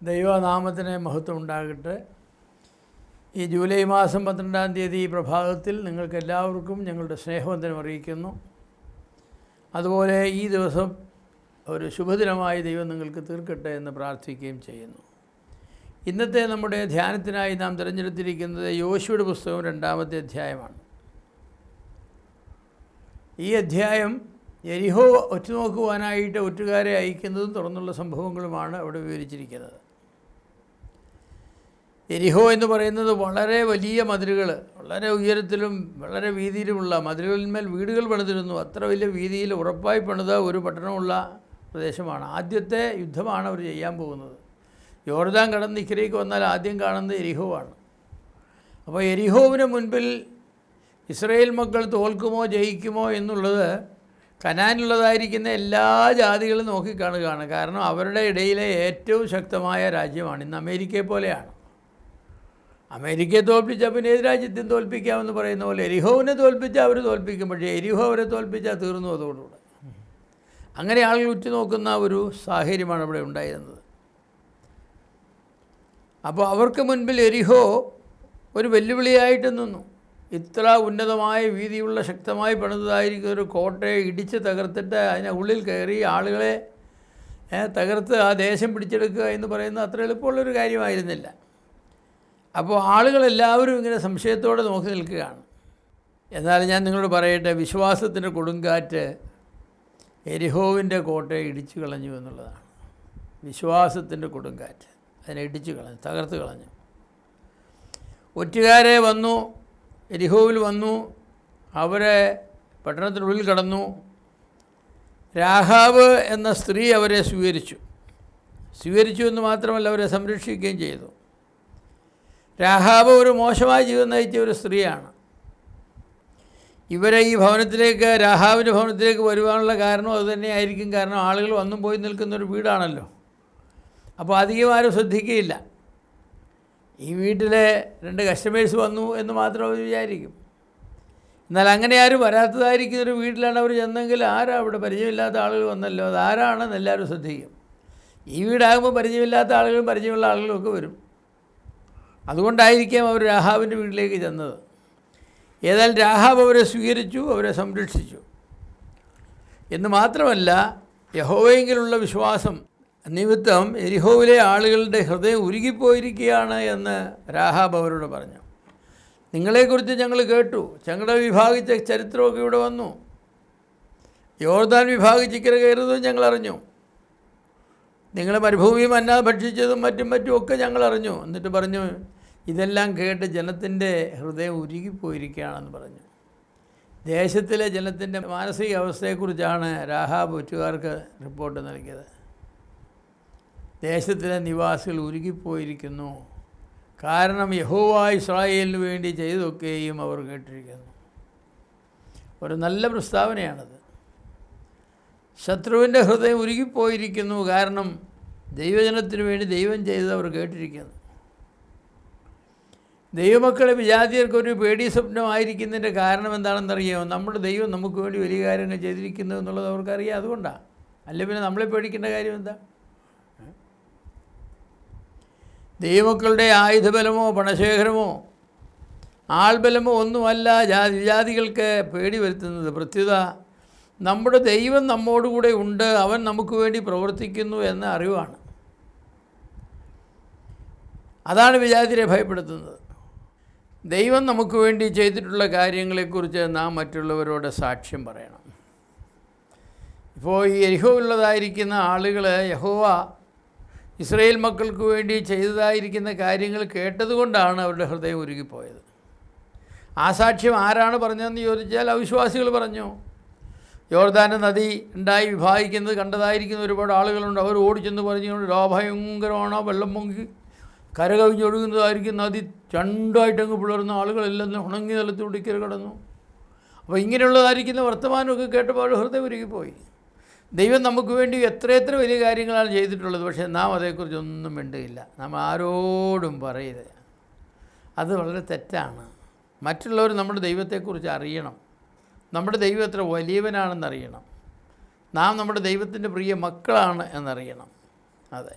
ദൈവനാമത്തിന് മഹത്വം ഉണ്ടാകട്ടെ. ഈ ജൂലൈ മാസം 12-ാം തീയതി പ്രഭാതത്തിൽ നിങ്ങൾക്കെല്ലാവർക്കും ഞങ്ങളുടെ സ്നേഹവന്ദനം അറിയിക്കുന്നു. അതുപോലെ ഈ ദിവസം ഒരു ശുഭദിനമായി ദൈവം നിങ്ങൾക്ക് തീർക്കട്ടെ എന്ന് പ്രാർത്ഥിക്കുകയും ചെയ്യുന്നു. ഇന്നത്തെ നമ്മുടെ ധ്യാനത്തിനായി നാം തിരഞ്ഞെടുത്തിരിക്കുന്നത് യോശുവയുടെ പുസ്തകം 2-ാമത്തെ അധ്യായമാണ്. ഈ അധ്യായം യെരിഹോ ഒറ്റുനോക്കുവാനായിട്ട് ഒറ്റുകാരെ അയക്കുന്നതും തുറന്നുള്ള സംഭവങ്ങളുമാണ് അവിടെ വിവരിച്ചിരിക്കുന്നത്. യെരിഹോ എന്ന് പറയുന്നത് വളരെ വലിയ മതിലുകൾ, വളരെ ഉയരത്തിലും വളരെ വീതിയിലുമുള്ള മതിലുകളിന്മേൽ വീടുകൾ പണിതിരുന്നു. അത്ര വലിയ വീതിയിൽ ഉറപ്പായി പണിത ഒരു പട്ടണമുള്ള പ്രദേശമാണ്. ആദ്യത്തെ യുദ്ധമാണ് അവർ ചെയ്യാൻ പോകുന്നത്. യോർദാൻ കടന്ന് ഇക്കരയ്ക്ക് വന്നാൽ ആദ്യം കാണുന്നത് യെരിഹോ ആണ്. അപ്പോൾ യെരിഹോവിന് മുൻപിൽ ഇസ്രായേൽ മക്കൾ തോൽക്കുമോ ജയിക്കുമോ എന്നുള്ളത് കനാനിലുള്ളതായിരിക്കുന്ന എല്ലാ ജാതികളും നോക്കിക്കാണുകയാണ്. കാരണം അവരുടെ ഇടയിലെ ഏറ്റവും ശക്തമായ രാജ്യമാണ്. ഇന്ന് അമേരിക്കയെ പോലെയാണ്. അമേരിക്കയെ തോൽപ്പിച്ചാൽ പിന്നെ ഏത് രാജ്യത്തെയും തോൽപ്പിക്കാമെന്ന് പറയുന്ന പോലെ എരിഹോവിനെ തോൽപ്പിച്ചാൽ അവർ തോൽപ്പിക്കും. പക്ഷേ എരിഹോ അവരെ തോൽപ്പിച്ചാൽ തീർന്നു അതോടുകൂടെ. അങ്ങനെ ആളുകൾ ഉറ്റുനോക്കുന്ന ഒരു സാഹചര്യമാണ് അവിടെ ഉണ്ടായിരുന്നത്. അപ്പോൾ അവർക്ക് മുൻപിൽ എരിഹോ ഒരു വെല്ലുവിളിയായിട്ട് നിന്നു. ഇത്ര ഉന്നതമായ വീതിയുള്ള ശക്തമായി പണിതതായിരിക്കുന്ന ഒരു കോട്ടയെ ഇടിച്ച് തകർത്തിട്ട് അതിന് ഉള്ളിൽ കയറി ആളുകളെ തകർത്ത് ആ ദേശം പിടിച്ചെടുക്കുക എന്ന് പറയുന്നത് അത്ര എളുപ്പമുള്ളൊരു കാര്യമായിരുന്നില്ല. അപ്പോൾ ആളുകളെല്ലാവരും ഇങ്ങനെ സംശയത്തോടെ നോക്കി നിൽക്കുകയാണ്. എന്നാൽ ഞാൻ നിങ്ങളോട് പറയട്ടെ, വിശ്വാസത്തിൻ്റെ കൊടുങ്കാറ്റ് എരിഹോവിൻ്റെ കോട്ടയെ ഇടിച്ചു കളഞ്ഞു എന്നുള്ളതാണ്. വിശ്വാസത്തിൻ്റെ കൊടുങ്കാറ്റ് അതിനെ ഇടിച്ചു കളഞ്ഞു, തകർത്ത് കളഞ്ഞു. ഒറ്റുകാരെ വന്നു, എരിഹോവിൽ വന്നു, അവരെ പട്ടണത്തിനുള്ളിൽ കടന്നു. രാഹാബ് എന്ന സ്ത്രീ അവരെ സ്വീകരിച്ചു എന്ന് മാത്രമല്ല, അവരെ സംരക്ഷിക്കുകയും ചെയ്തു. രാഹാബ് ഒരു മോശമായ ജീവിതം നയിച്ച ഒരു സ്ത്രീയാണ്. ഇവരെ ഈ ഭവനത്തിലേക്ക്, രാഹാബിൻ്റെ ഭവനത്തിലേക്ക് വരുവാനുള്ള കാരണം അതുതന്നെയായിരിക്കും. കാരണം ആളുകൾ വന്നും പോയി നിൽക്കുന്നൊരു വീടാണല്ലോ. അപ്പോൾ അധികം ആരും ശ്രദ്ധിക്കുകയില്ല. ഈ വീട്ടിലെ 2 കസ്റ്റമേഴ്സ് വന്നു എന്ന് മാത്രം അവർ വിചാരിക്കും. എന്നാൽ അങ്ങനെ ആരും വരാത്തതായിരിക്കുന്നൊരു വീട്ടിലാണ് അവർ ചെന്നെങ്കിൽ ആരാ അവിടെ പരിചയമില്ലാത്ത ആളുകൾ വന്നല്ലോ, അതാരാണെന്ന് എല്ലാവരും ശ്രദ്ധിക്കും. ഈ വീടാകുമ്പോൾ പരിചയമില്ലാത്ത ആളുകളും പരിചയമുള്ള ആളുകളൊക്കെ വരും. അതുകൊണ്ടായിരിക്കാം അവർ രാഹാബിൻ്റെ വീട്ടിലേക്ക് ചെന്നത്. ഏതായാലും രാഹാബ് അവരെ സ്വീകരിച്ചു, അവരെ സംരക്ഷിച്ചു. എന്ന് മാത്രമല്ല, യഹോവയെങ്കിലുള്ള വിശ്വാസം നിമിത്തം എരിഹോവിലെ ആളുകളുടെ ഹൃദയം ഉരുകിപ്പോയിരിക്കുകയാണ് എന്ന് രാഹാബ് അവരോട് പറഞ്ഞു. നിങ്ങളെക്കുറിച്ച് ഞങ്ങൾ കേട്ടു, ഞങ്ങളുടെ വിഭാഗിച്ച ചരിത്രമൊക്കെ ഇവിടെ വന്നു. യോർദാൻ വിഭാഗിച്ച് ഇക്കരെ കയറുന്നതും ഞങ്ങൾ അറിഞ്ഞു. നിങ്ങൾ മരുഭൂമി മന്ന ഭക്ഷിച്ചതും മറ്റും ഒക്കെ ഞങ്ങൾ അറിഞ്ഞു. എന്നിട്ട് പറഞ്ഞു, ഇതെല്ലാം കേട്ട് ജനത്തിൻ്റെ ഹൃദയം ഉരുകിപ്പോയിരിക്കുകയാണെന്ന് പറഞ്ഞു. ദേശത്തിലെ ജനത്തിൻ്റെ മാനസികാവസ്ഥയെക്കുറിച്ചാണ് രാഹാബ് ഒറ്റുകാർക്ക് റിപ്പോർട്ട് നൽകിയത്. ദേശത്തിലെ നിവാസികൾ ഉരുകിപ്പോയിരിക്കുന്നു. കാരണം യഹോവ ഇസ്രായേലിന് വേണ്ടി ചെയ്തതൊക്കെയും അവർ കേട്ടിരിക്കുന്നു. ഒരു നല്ല പ്രസ്താവനയാണത്. ശത്രുവിൻ്റെ ഹൃദയം ഉരുകിപ്പോയിരിക്കുന്നു. കാരണം ദൈവജനത്തിന് വേണ്ടി ദൈവം ചെയ്തത് അവർ കേട്ടിരിക്കുന്നു. ദൈവമക്കളെ വിജാതിയർക്കൊരു പേടി സ്വപ്നമായിരിക്കുന്നതിൻ്റെ കാരണം എന്താണെന്നറിയാമോ? നമ്മുടെ ദൈവം നമുക്ക് വേണ്ടി വലിയ കാര്യങ്ങൾ ചെയ്തിരിക്കുന്നു എന്നുള്ളത് അവർക്കറിയാം. അതുകൊണ്ടാണ്. അല്ല പിന്നെ നമ്മളെ പേടിക്കേണ്ട കാര്യം എന്താ? ദൈവമക്കളുടെ ആയുധബലമോ പണശേഖരമോ ആൾബലമോ ഒന്നുമല്ല വിജാതികൾക്ക് പേടി വരുത്തുന്നത്. പ്രത്യുത നമ്മുടെ ദൈവം നമ്മോടുകൂടെ ഉണ്ട്, അവൻ നമുക്ക് വേണ്ടി പ്രവർത്തിക്കുന്നു എന്ന അറിവാണ്. അതാണ് വിജാതിരെ ഭയപ്പെടുത്തുന്നത്. ദൈവം നമുക്ക് വേണ്ടി ചെയ്തിട്ടുള്ള കാര്യങ്ങളെക്കുറിച്ച് നാം മറ്റുള്ളവരോട് സാക്ഷ്യം പറയണം. ഇപ്പോൾ ഈ യെരിഹോവിലുള്ളതായിരിക്കുന്ന ആളുകൾ യഹോവ ഇസ്രായേൽ മക്കൾക്ക് വേണ്ടി ചെയ്തതായിരിക്കുന്ന കാര്യങ്ങൾ കേട്ടതുകൊണ്ടാണ് അവരുടെ ഹൃദയം ഉരുകിപ്പോയത്. ആ സാക്ഷ്യം ആരാണ് പറഞ്ഞതെന്ന് ചോദിച്ചാൽ അവിശ്വാസികൾ പറഞ്ഞു. യോർദാൻ്റെ നദി ഉണ്ടായി വിഭാഗിക്കുന്നത് കണ്ടതായിരിക്കുന്ന ഒരുപാട് ആളുകളുണ്ട്. അവർ ഓടിച്ചെന്ന് പറഞ്ഞുകൊണ്ട് ഭയങ്കരമാണ്, വെള്ളം പൊങ്ങി കരകവിഞ്ഞൊഴുകുന്നതായിരിക്കും നദി, രണ്ടായിട്ടങ്ങ് പിളർന്ന ആളുകളെല്ലാം ഉണങ്ങി നിലത്തൂടെ കയറി കിടന്നു. അപ്പോൾ ഇങ്ങനെയുള്ളതായിരിക്കുന്ന വർത്തമാനമൊക്കെ കേട്ടപ്പോൾ ഹൃദയം ഉരുകിപ്പോയി. ദൈവം നമുക്ക് വേണ്ടി എത്ര വലിയ കാര്യങ്ങളാണ് ചെയ്തിട്ടുള്ളത്. പക്ഷേ നാം അതേക്കുറിച്ചൊന്നും മിണ്ടുകയില്ല, നാം ആരോടും പറയരുത്. അത് വളരെ തെറ്റാണ്. മറ്റുള്ളവർ നമ്മുടെ ദൈവത്തെക്കുറിച്ച് അറിയണം. നമ്മുടെ ദൈവം എത്ര വലിയവനാണെന്നറിയണം. നാം നമ്മുടെ ദൈവത്തിൻ്റെ പ്രിയ മക്കളാണ് എന്നറിയണം. അതെ,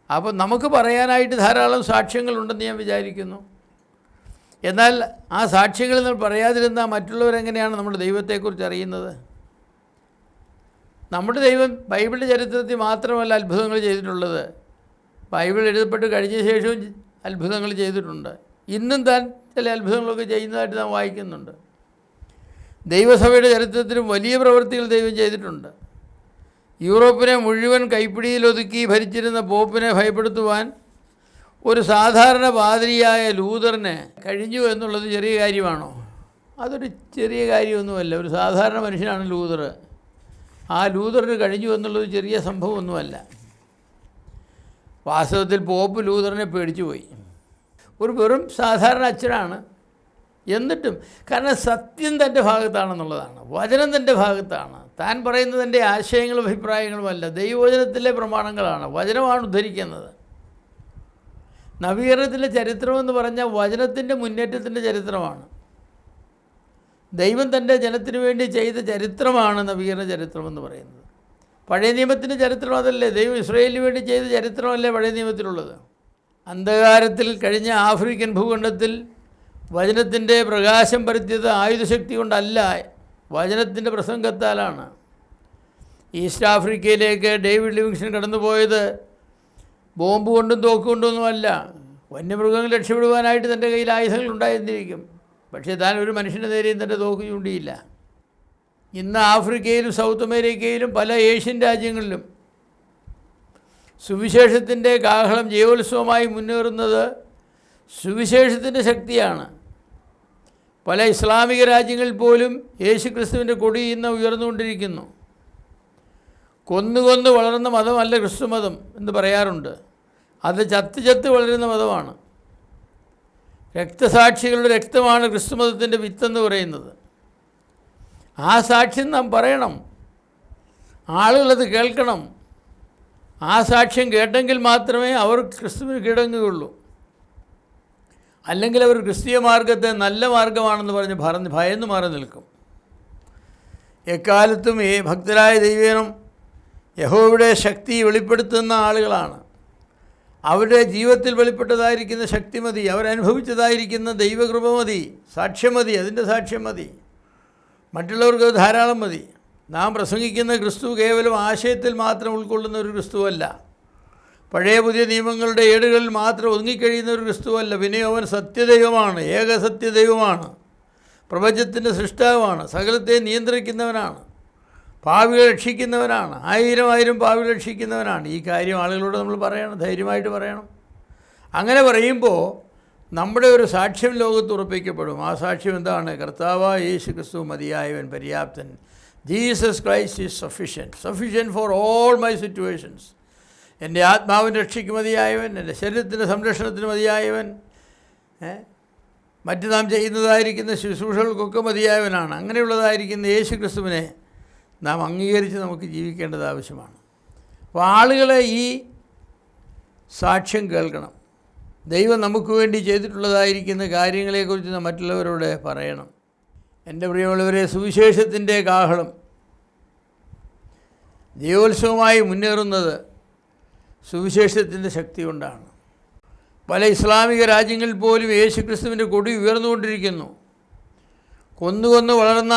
അപ്പോൾ നമുക്ക് പറയാനായിട്ട് ധാരാളം സാക്ഷ്യങ്ങളുണ്ടെന്ന് ഞാൻ വിചാരിക്കുന്നു. എന്നാൽ ആ സാക്ഷ്യങ്ങൾ നമ്മൾ പറയാതിരുന്നാൽ മറ്റുള്ളവരെങ്ങനെയാണ് നമ്മുടെ ദൈവത്തെക്കുറിച്ച് അറിയുന്നത്? നമ്മുടെ ദൈവം ബൈബിളിൻ്റെ ചരിത്രത്തിൽ മാത്രമല്ല അത്ഭുതങ്ങൾ ചെയ്തിട്ടുള്ളത്. ബൈബിൾ എഴുതപ്പെട്ട് കഴിഞ്ഞ ശേഷവും അത്ഭുതങ്ങൾ ചെയ്തിട്ടുണ്ട്. ഇന്നും താൻ ചില അത്ഭുതങ്ങളൊക്കെ ചെയ്യുന്നതായിട്ട് നാം വായിക്കുന്നുണ്ട്. ദൈവസഭയുടെ ചരിത്രത്തിലും വലിയ പ്രവൃത്തികൾ ദൈവം ചെയ്തിട്ടുണ്ട്. യൂറോപ്പിനെ മുഴുവൻ കൈപ്പിടിയിലൊതുക്കി ഭരിച്ചിരുന്ന പോപ്പിനെ ഭയപ്പെടുത്തുവാൻ ഒരു സാധാരണ പാതിരിയായ ലൂതറിന് കഴിഞ്ഞു എന്നുള്ളത് ചെറിയ കാര്യമാണോ? അതൊരു ചെറിയ കാര്യമൊന്നുമല്ല. ഒരു സാധാരണ മനുഷ്യനാണ് ലൂതർ. ആ ലൂതറിന് കഴിഞ്ഞു എന്നുള്ളത് ചെറിയ സംഭവമൊന്നുമല്ല. വാസ്തവത്തിൽ പോപ്പ് ലൂതറിനെ പേടിച്ചു പോയി. ഒരു വെറും സാധാരണ അച്ഛനാണ്. എന്നിട്ടും കാരണം സത്യം തൻ്റെ ഭാഗത്താണെന്നുള്ളതാണ്, വചനം തൻ്റെ ഭാഗത്താണ്. താൻ പറയുന്നത് തൻ്റെ ആശയങ്ങളും അഭിപ്രായങ്ങളുമല്ല, ദൈവവചനത്തിലെ പ്രമാണങ്ങളാണ്. വചനമാണ് ഉദ്ധരിക്കുന്നത്. നവീകരണത്തിലെ ചരിത്രമെന്ന് പറഞ്ഞാൽ വചനത്തിൻ്റെ മുന്നേറ്റത്തിൻ്റെ ചരിത്രമാണ്. ദൈവം തൻ്റെ ജനത്തിനു വേണ്ടി ചെയ്ത ചരിത്രമാണ് നവീകരണ ചരിത്രമെന്ന് പറയുന്നത്. പഴയ നിയമത്തിൻ്റെ ചരിത്രം അതല്ലേ? ദൈവം ഇസ്രായേലിന് വേണ്ടി ചെയ്ത ചരിത്രമല്ലേ പഴയ നിയമത്തിലുള്ളത്? അന്ധകാരത്തിൽ കഴിഞ്ഞ ആഫ്രിക്കൻ ഭൂഖണ്ഡത്തിൽ വചനത്തിൻ്റെ പ്രകാശം പരത്തിയത് ആയുധശക്തി കൊണ്ടല്ല, വചനത്തിൻ്റെ പ്രസംഗത്താലാണ്. ഈസ്റ്റ് ആഫ്രിക്കയിലേക്ക് ഡേവിഡ് ലിവിങ്സ്റ്റൺ കടന്നുപോയത് ബോംബ് കൊണ്ടും തോക്ക് കൊണ്ടൊന്നുമല്ല. വന്യമൃഗങ്ങൾ രക്ഷപ്പെടുവാനായിട്ട് തൻ്റെ കയ്യിൽ ആയുധങ്ങൾ ഉണ്ടായിരുന്നിരിക്കും. പക്ഷേ താൻ ഒരു മനുഷ്യൻ്റെ നേരെയും തൻ്റെ തോക്ക് ചൂണ്ടിയില്ല. ഇന്ന് ആഫ്രിക്കയിലും സൗത്ത് അമേരിക്കയിലും പല ഏഷ്യൻ രാജ്യങ്ങളിലും സുവിശേഷത്തിൻ്റെ കാഹളം ജയോത്സവമായി മുന്നേറുന്നത് സുവിശേഷത്തിൻ്റെ ശക്തിയാണ്. പല ഇസ്ലാമിക രാജ്യങ്ങളിൽ പോലും യേശുക്രിസ്തുവിൻ്റെ കൊടി ഇന്ന് ഉയർന്നുകൊണ്ടിരിക്കുന്നു. കൊന്നു വളർന്ന മതമല്ല ക്രിസ്തുമതം എന്ന് പറയാറുണ്ട്. അത് ചത്ത് വളരുന്ന മതമാണ്. രക്തസാക്ഷികളുടെ രക്തമാണ് ക്രിസ്തുമതത്തിൻ്റെ വിത്തെന്ന് പറയുന്നത്. ആ സാക്ഷ്യം നാം പറയണം, ആളുകളത് കേൾക്കണം. ആ സാക്ഷ്യം കേട്ടെങ്കിൽ മാത്രമേ അവർ ക്രിസ്തുവിന് കീഴടങ്ങുകയുള്ളൂ. അല്ലെങ്കിൽ അവർ ക്രിസ്തീയ മാർഗത്തെ നല്ല മാർഗമാണെന്ന് പറഞ്ഞ് ഭയന്ന് മാറി നിൽക്കും. എക്കാലത്തും ഭക്തരായ ദൈവജനം യഹോവയുടെ ശക്തി വെളിപ്പെടുത്തുന്ന ആളുകളാണ്. അവരുടെ ജീവിതത്തിൽ വെളിപ്പെട്ടതായിരിക്കുന്ന ശക്തി മതി, അവരനുഭവിച്ചതായിരിക്കുന്ന ദൈവകൃപ മതി, സാക്ഷ്യം മതി, അതിൻ്റെ സാക്ഷ്യം മതി. മറ്റുള്ളവർക്ക് ധാരാളം മതി. നാം പ്രസംഗിക്കുന്ന ക്രിസ്തു കേവലം ആശയത്തിൽ മാത്രം ഉൾക്കൊള്ളുന്ന ഒരു ക്രിസ്തുവല്ല. പഴയ പുതിയ നിയമങ്ങളുടെ ഏടുകളിൽ മാത്രം ഒതുങ്ങിക്കഴിയുന്ന ഒരു ക്രിസ്തുവല്ല. പിന്നെ അവൻ സത്യദൈവമാണ്, ഏകസത്യദൈവമാണ്, പ്രപഞ്ചത്തിൻ്റെ സൃഷ്ടാവാണ്, സകലത്തെ നിയന്ത്രിക്കുന്നവനാണ്, പാപികളെ രക്ഷിക്കുന്നവനാണ്, ആയിരം പാപികളെ രക്ഷിക്കുന്നവനാണ്. ഈ കാര്യം ആളുകളോട് നമ്മൾ പറയണം, ധൈര്യമായിട്ട് പറയണം. അങ്ങനെ പറയുമ്പോൾ നമ്മുടെ ഒരു സാക്ഷ്യം ലോകത്ത് ഉറപ്പിക്കപ്പെടും. ആ സാക്ഷ്യം എന്താണ്? കർത്താവായ യേശു ക്രിസ്തു മതിയായവൻ, പര്യാപ്തൻ. Jesus Christ is sufficient for all my situations. എൻ്റെ ആത്മാവിൻ്റെ രക്ഷയ്ക്ക് മതിയായവൻ, എൻ്റെ ശരീരത്തിൻ്റെ സംരക്ഷണത്തിന് മതിയായവൻ, മറ്റ് നാം ചെയ്യുന്നതായിരിക്കുന്ന ശുശ്രൂഷകൾക്കൊക്കെ മതിയായവനാണ്. അങ്ങനെയുള്ളതായിരിക്കുന്ന യേശു ക്രിസ്തുവിനെ നാം അംഗീകരിച്ച് നമുക്ക് ജീവിക്കേണ്ടത് ആവശ്യമാണ്. അപ്പോൾ ആളുകളെ ഈ സാക്ഷ്യം കേൾക്കണം. ദൈവം നമുക്ക് വേണ്ടി ചെയ്തിട്ടുള്ളതായിരിക്കുന്ന കാര്യങ്ങളെക്കുറിച്ച് നാം മറ്റുള്ളവരോട് പറയണം. എൻ്റെ പ്രിയമുള്ളവരെ, സുവിശേഷത്തിൻ്റെ കാഹളം ജയോത്സവമായി മുന്നേറുന്നത് സുവിശേഷത്തിൻ്റെ ശക്തി കൊണ്ടാണ്. പല ഇസ്ലാമിക രാജ്യങ്ങളിൽ പോലും യേശുക്രിസ്തുവിൻ്റെ കൊടി ഉയർന്നുകൊണ്ടിരിക്കുന്നു. കൊന്നു വളർന്ന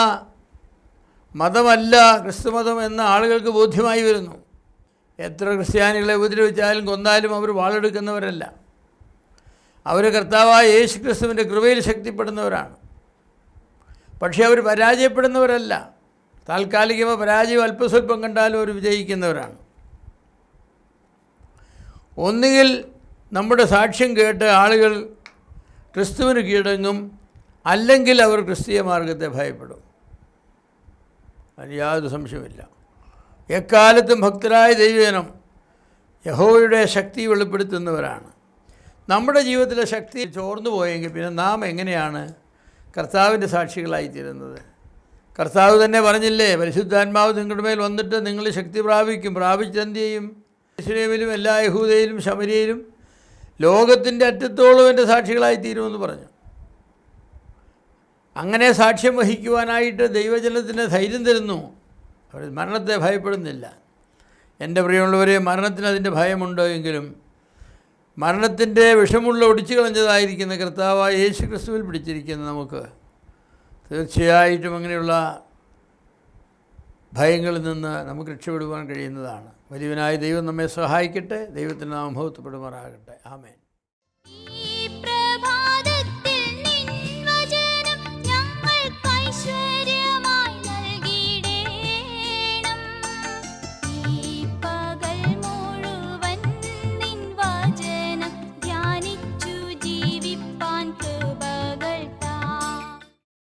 മതമല്ല ക്രിസ്തുമതം എന്ന ആളുകൾക്ക് ബോധ്യമായി വരുന്നു. എത്ര ക്രിസ്ത്യാനികളെ ഉപദ്രവിച്ചാലും കൊന്നാലും അവർ വാളെടുക്കുന്നവരല്ല. അവർ കർത്താവായ യേശുക്രിസ്തുവിൻ്റെ കൃപയിൽ ശക്തിപ്പെടുന്നവരാണ്. പക്ഷേ അവർ പരാജയപ്പെടുന്നവരല്ല. താൽക്കാലികമായ പരാജയം അല്പസ്വല്പം കണ്ടാലും അവർ വിജയിക്കുന്നവരാണ്. ഒന്നുകിൽ നമ്മുടെ സാക്ഷ്യം കേട്ട് ആളുകൾ ക്രിസ്തുവിന് കീഴടങ്ങും, അല്ലെങ്കിൽ അവർ ക്രിസ്തീയ മാർഗത്തെ ഭയപ്പെടും. അതിന് യാതൊരു സംശയമില്ല. എക്കാലത്തും ഭക്തരായ ദൈവജനം യഹോവയുടെ ശക്തി വെളിപ്പെടുത്തുന്നവരാണ്. നമ്മുടെ ജീവിതത്തിലെ ശക്തി ചോർന്നു പോയെങ്കിൽ പിന്നെ നാം എങ്ങനെയാണ് കർത്താവിൻ്റെ സാക്ഷികളായിത്തീരുന്നത്? കർത്താവ് തന്നെ പറഞ്ഞില്ലേ, പരിശുദ്ധാത്മാവ് നിങ്ങളുടെ മേൽ വന്നിട്ട് നിങ്ങൾ ശക്തി പ്രാപിച്ചെന്ത് ചെയ്യും? യെരൂശലേമിലും എല്ലാ യഹൂദയിലും ശമര്യയിലും ലോകത്തിൻ്റെ അറ്റത്തോളം എൻ്റെ സാക്ഷികളായിത്തീരുമെന്ന് പറഞ്ഞു. അങ്ങനെ സാക്ഷ്യം വഹിക്കുവാനായിട്ട് ദൈവജനത്തിന് ധൈര്യം തരുന്നു. അവർ മരണത്തെ ഭയപ്പെടുന്നില്ല. എൻ്റെ പ്രിയമുള്ളവരെ, മരണത്തിന് അതിൻ്റെ ഭയമുണ്ടോ എങ്കിലും മരണത്തിൻ്റെ വിഷമുള്ള ഒടിച്ചു കളഞ്ഞതായിരിക്കുന്ന കർത്താവായ യേശു ക്രിസ്തുവിൽ പിടിച്ചിരിക്കുന്ന നമുക്ക് തീർച്ചയായിട്ടും അങ്ങനെയുള്ള ഭയങ്ങളിൽ നിന്ന് നമുക്ക് രക്ഷപ്പെടുവാൻ കഴിയുന്നതാണ്. വലിയവനായ ദൈവം നമ്മെ സഹായിക്കട്ടെ. ദൈവത്തിൻ്റെ നാമം മഹത്വപ്പെടുമാറാകട്ടെ. ആമേൻ.